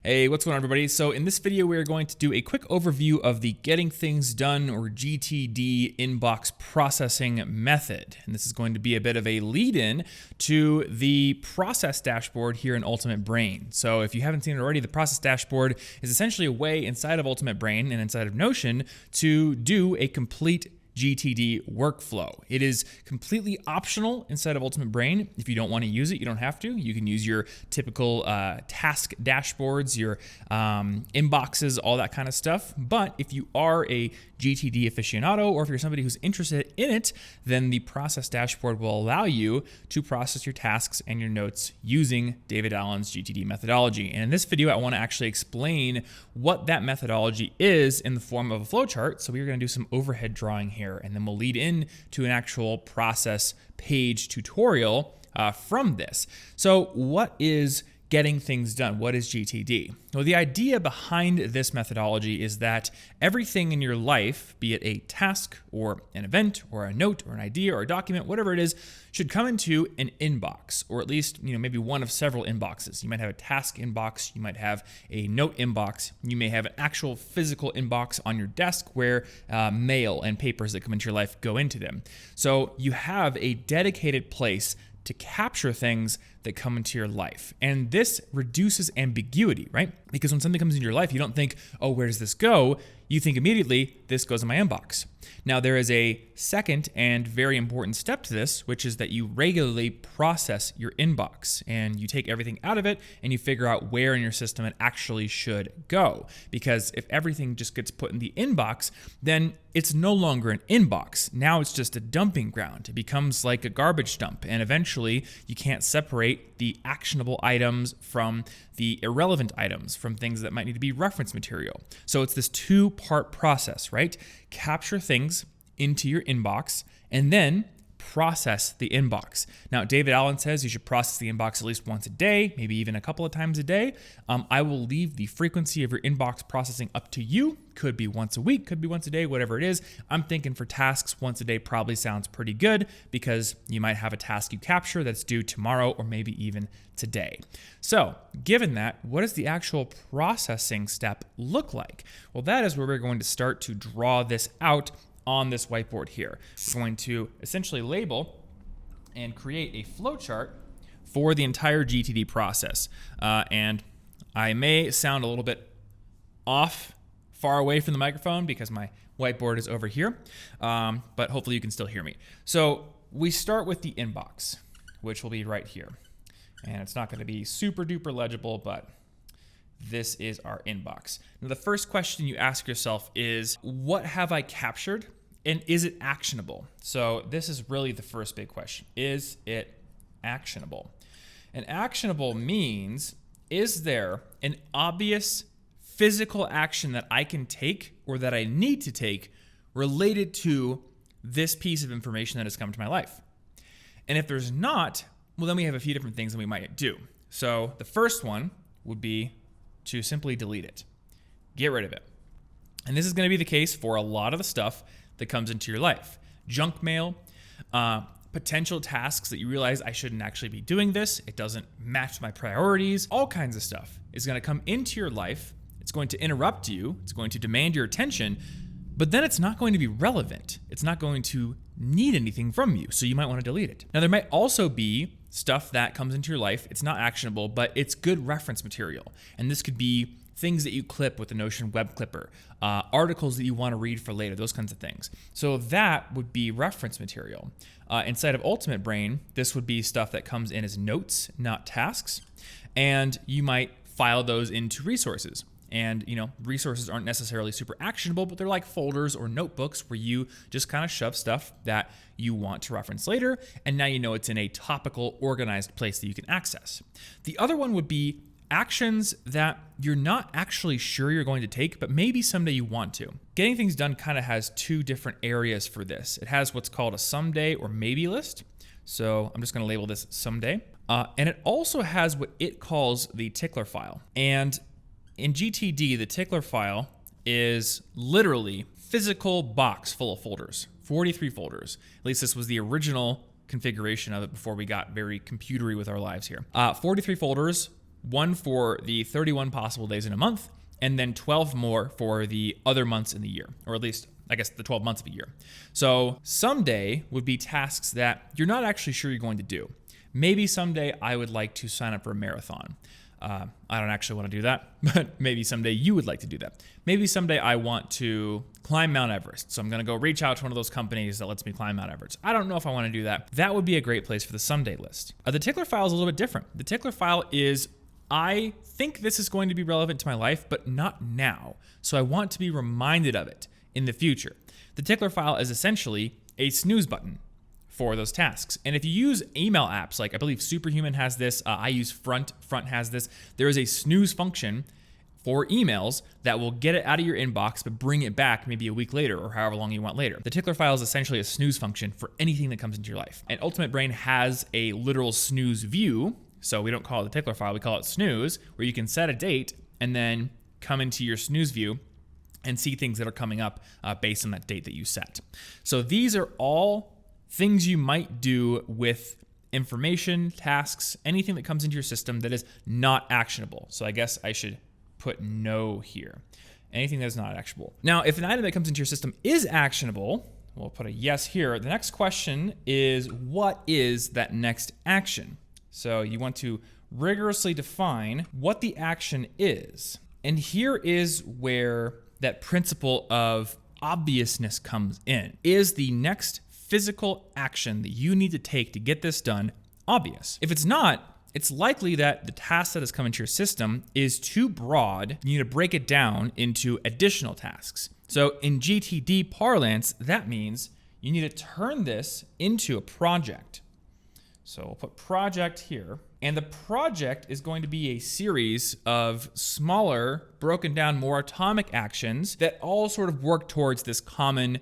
Hey, what's going on, everybody? So in this video, we're going to do a quick overview of the Getting Things Done, or GTD, inbox processing method. And this is going to be a bit of a lead-in to the process dashboard here in Ultimate Brain. So if you haven't seen it already, the process dashboard is essentially a way inside of Ultimate Brain and inside of Notion to do a complete GTD workflow. It is completely optional inside of Ultimate Brain. If you don't want to use it, you don't have to. You can use your typical task dashboards, your inboxes, all that kind of stuff. But if you are a GTD aficionado, or if you're somebody who's interested in it, then the process dashboard will allow you to process your tasks and your notes using David Allen's GTD methodology. And in this video, I want to actually explain what that methodology is in the form of a flowchart. So we're going to do some overhead drawing here, and then we'll lead in to an actual process page tutorial from this. So what is getting things done? What is GTD? Well, the idea behind this methodology is that everything in your life, be it a task or an event or a note or an idea or a document, whatever it is, should come into an inbox, or at least, maybe one of several inboxes. You might have a task inbox, you might have a note inbox, you may have an actual physical inbox on your desk where mail and papers that come into your life go into them. So you have a dedicated place to capture things that come into your life. And this reduces ambiguity, right? Because when something comes into your life, you don't think, oh, where does this go? You think immediately, this goes in my inbox. Now, there is a second and very important step to this, which is that you regularly process your inbox, and you take everything out of it and you figure out where in your system it actually should go. Because if everything just gets put in the inbox, then it's no longer an inbox. Now it's just a dumping ground. It becomes like a garbage dump, and eventually you can't separate the actionable items from the irrelevant items, from things that might need to be reference material. So it's this two-part process, right? Capture things into your inbox and then process the inbox. Now, David Allen says you should process the inbox at least once a day, maybe even a couple of times a day. I will leave the frequency of your inbox processing up to you. Could be once a week, could be once a day, whatever it is. I'm thinking for tasks, once a day probably sounds pretty good, because you might have a task you capture that's due tomorrow or maybe even today. So given that, what does the actual processing step look like? Well, that is where we're going to start to draw this out on this whiteboard here. We're going to essentially label and create a flowchart for the entire GTD process. And I may sound a little bit off, far away from the microphone, because my whiteboard is over here, but hopefully you can still hear me. So we start with the inbox, which will be right here. And it's not going to be super duper legible, but this is our inbox. Now, the first question you ask yourself is, what have I captured, and is it actionable? So this is really the first big question. Is it actionable? And actionable means, is there an obvious physical action that I can take or that I need to take related to this piece of information that has come to my life? And if there's not, well, then we have a few different things that we might do. So the first one would be to simply delete it. Get rid of it. And this is going to be the case for a lot of the stuff that comes into your life. Junk mail, potential tasks that you realize I shouldn't actually be doing this, it doesn't match my priorities, all kinds of stuff is going to come into your life. It's going to interrupt you, it's going to demand your attention, but then it's not going to be relevant. It's not going to need anything from you, so you might want to delete it. Now, there might also be stuff that comes into your life. It's not actionable, but it's good reference material. And this could be things that you clip with the Notion web clipper, articles that you want to read for later, those kinds of things. So that would be reference material. Inside of Ultimate Brain, this would be stuff that comes in as notes, not tasks. And you might file those into resources. And, resources aren't necessarily super actionable, but they're like folders or notebooks where you just kind of shove stuff that you want to reference later. And now you know it's in a topical, organized place that you can access. The other one would be actions that you're not actually sure you're going to take, but maybe someday you want to. Getting Things Done kind of has two different areas for this. It has what's called a someday or maybe list. So I'm just going to label this someday. And it also has what it calls the tickler file. And in GTD, the tickler file is literally physical box full of folders, 43 folders. At least this was the original configuration of it before we got very computery with our lives here. 43 folders one for the 31 possible days in a month, and then 12 more for the other months in the year, or at least, I guess, the 12 months of a year. So someday would be tasks that you're not actually sure you're going to do. Maybe someday I would like to sign up for a marathon. I don't actually want to do that, but maybe someday you would like to do that. Maybe someday I want to climb Mount Everest. So I'm going to go reach out to one of those companies that lets me climb Mount Everest. I don't know if I want to do that. That would be a great place for the someday list. The tickler file is a little bit different. The tickler file is, I think this is going to be relevant to my life, but not now. So I want to be reminded of it in the future. The tickler file is essentially a snooze button for those tasks. And if you use email apps, like I believe Superhuman has this, I use Front has this, there is a snooze function for emails that will get it out of your inbox, but bring it back maybe a week later or however long you want later. The tickler file is essentially a snooze function for anything that comes into your life. And Ultimate Brain has a literal snooze view, so we don't call it the tickler file, we call it snooze, where you can set a date and then come into your snooze view and see things that are coming up based on that date that you set. So these are all things you might do with information, tasks, anything that comes into your system that is not actionable. So I guess I should put no here. Anything that is not actionable. Now, if an item that comes into your system is actionable, we'll put a yes here. The next question is, what is that next action? So you want to rigorously define what the action is. And here is where that principle of obviousness comes in. Is the next physical action that you need to take to get this done obvious? If it's not, it's likely that the task that has come into your system is too broad. You need to break it down into additional tasks. So in GTD parlance, that means you need to turn this into a project. So we'll put project here. And the project is going to be a series of smaller, broken down, more atomic actions that all sort of work towards this common,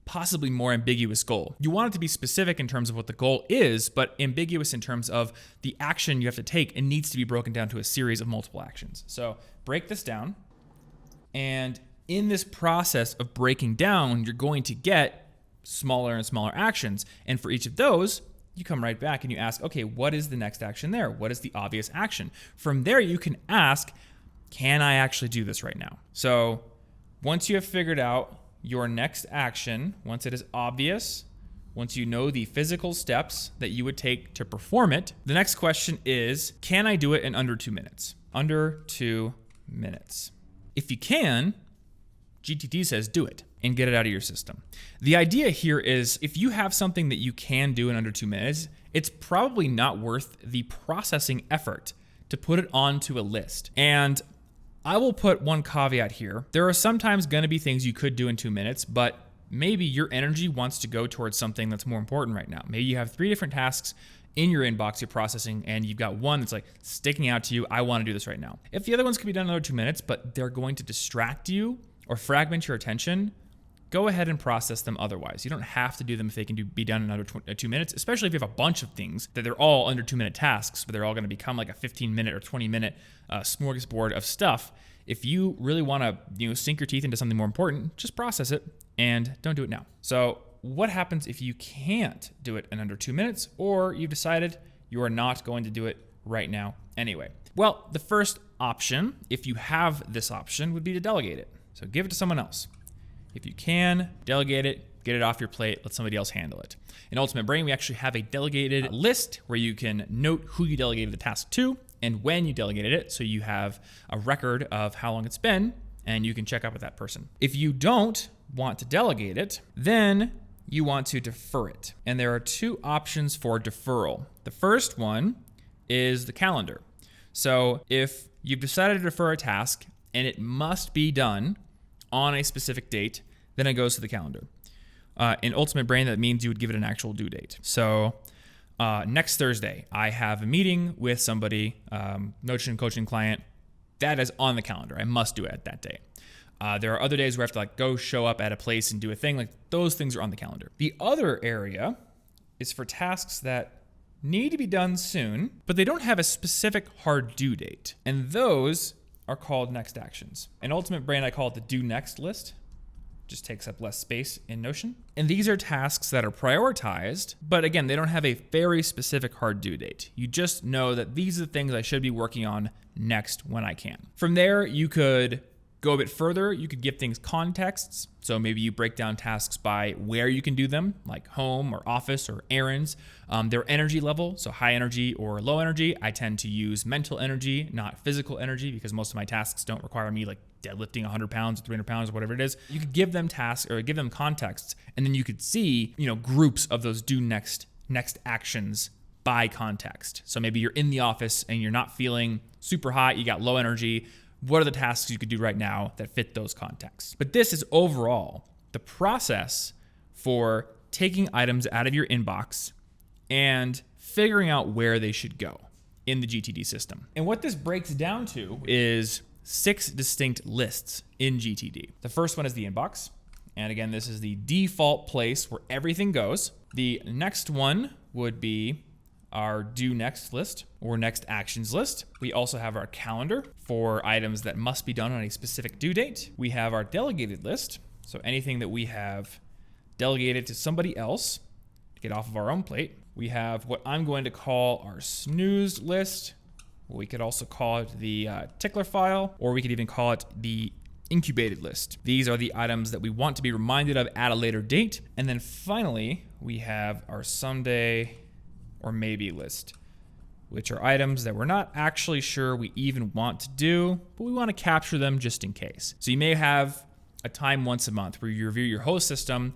possibly more ambiguous goal. You want it to be specific in terms of what the goal is, but ambiguous in terms of the action you have to take. It needs to be broken down to a series of multiple actions. So break this down. And in this process of breaking down, you're going to get smaller and smaller actions. And for each of those, you come right back and you ask, okay, what is the next action there? What is the obvious action? From there, you can ask, can I actually do this right now? So once you have figured out your next action, once it is obvious, once you know the physical steps that you would take to perform it, the next question is, can I do it in under 2 minutes? Under 2 minutes. If you can, GTD says do it and get it out of your system. The idea here is if you have something that you can do in under 2 minutes, it's probably not worth the processing effort to put it onto a list. And I will put one caveat here. There are sometimes going to be things you could do in 2 minutes, but maybe your energy wants to go towards something that's more important right now. Maybe you have 3 different tasks in your inbox you're processing, and you've got one that's like sticking out to you. I want to do this right now. If the other ones can be done in another 2 minutes, but they're going to distract you or fragment your attention, go ahead and process them otherwise. You don't have to do them if they can be done in under 2 minutes, especially if you have a bunch of things that they're all under 2 minute tasks, but they're all going to become like a 15-minute or 20-minute smorgasbord of stuff. If you really want to, sink your teeth into something more important, just process it and don't do it now. So what happens if you can't do it in under 2 minutes, or you've decided you are not going to do it right now anyway? Well, the first option, if you have this option, would be to delegate it. So give it to someone else. If you can, delegate it, get it off your plate, let somebody else handle it. In Ultimate Brain, we actually have a delegated list where you can note who you delegated the task to and when you delegated it, so you have a record of how long it's been, and you can check up with that person. If you don't want to delegate it, then you want to defer it. And there are 2 options for deferral. The first one is the calendar. So if you've decided to defer a task and it must be done on a specific date, then it goes to the calendar. In Ultimate Brain, that means you would give it an actual due date. So next Thursday, I have a meeting with somebody, Notion coaching client. That is on the calendar. I must do it at that day. There are other days where I have to go show up at a place and do a thing. Those things are on the calendar. The other area is for tasks that need to be done soon, but they don't have a specific hard due date. And those are called next actions. In Ultimate Brain, I call it the do next list. just takes up less space in Notion. And these are tasks that are prioritized, but again, they don't have a very specific hard due date. You just know that these are the things I should be working on next when I can. From there, you could go a bit further. You could give things contexts. So maybe you break down tasks by where you can do them, like home or office or errands. Their energy level, so high energy or low energy. I tend to use mental energy, not physical energy, because most of my tasks don't require me like deadlifting 100 pounds or 300 pounds or whatever it is. You could give them tasks or give them contexts, and then you could see, groups of those do next actions by context. So maybe you're in the office and you're not feeling super hot, you got low energy. What are the tasks you could do right now that fit those contexts? But this is overall the process for taking items out of your inbox and figuring out where they should go in the GTD system. And what this breaks down to is 6 distinct lists in GTD. The first one is the inbox. And again, this is the default place where everything goes. The next one would be our due next list or next actions list. We also have our calendar for items that must be done on a specific due date. We have our delegated list. So anything that we have delegated to somebody else to get off of our own plate. We have what I'm going to call our snooze list. We could also call it the tickler file, or we could even call it the incubated list. These are the items that we want to be reminded of at a later date. And then finally, we have our someday or maybe list, which are items that we're not actually sure we even want to do, but we want to capture them just in case. So you may have a time once a month where you review your host system.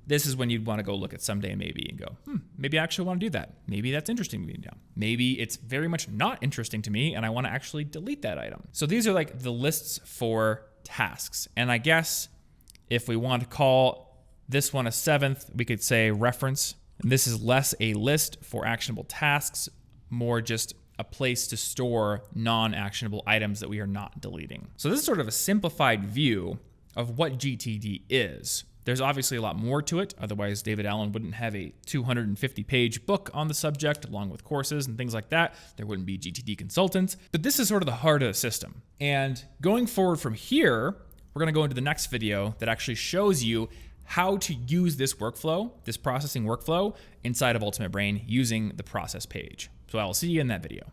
This is when you'd want to go look at someday maybe and go, maybe I actually want to do that. Maybe that's interesting to me now. Maybe it's very much not interesting to me and I want to actually delete that item. So these are like the lists for tasks. And I guess if we want to call this one a 7th, we could say reference. And this is less a list for actionable tasks, more just a place to store non-actionable items that we are not deleting. So this is sort of a simplified view of what GTD is. There's obviously a lot more to it. Otherwise, David Allen wouldn't have a 250-page book on the subject, along with courses and things like that. There wouldn't be GTD consultants. But this is sort of the heart of the system. And going forward from here, we're going to go into the next video that actually shows you how to use this workflow, this processing workflow, inside of Ultimate Brain using the process page. So I will see you in that video.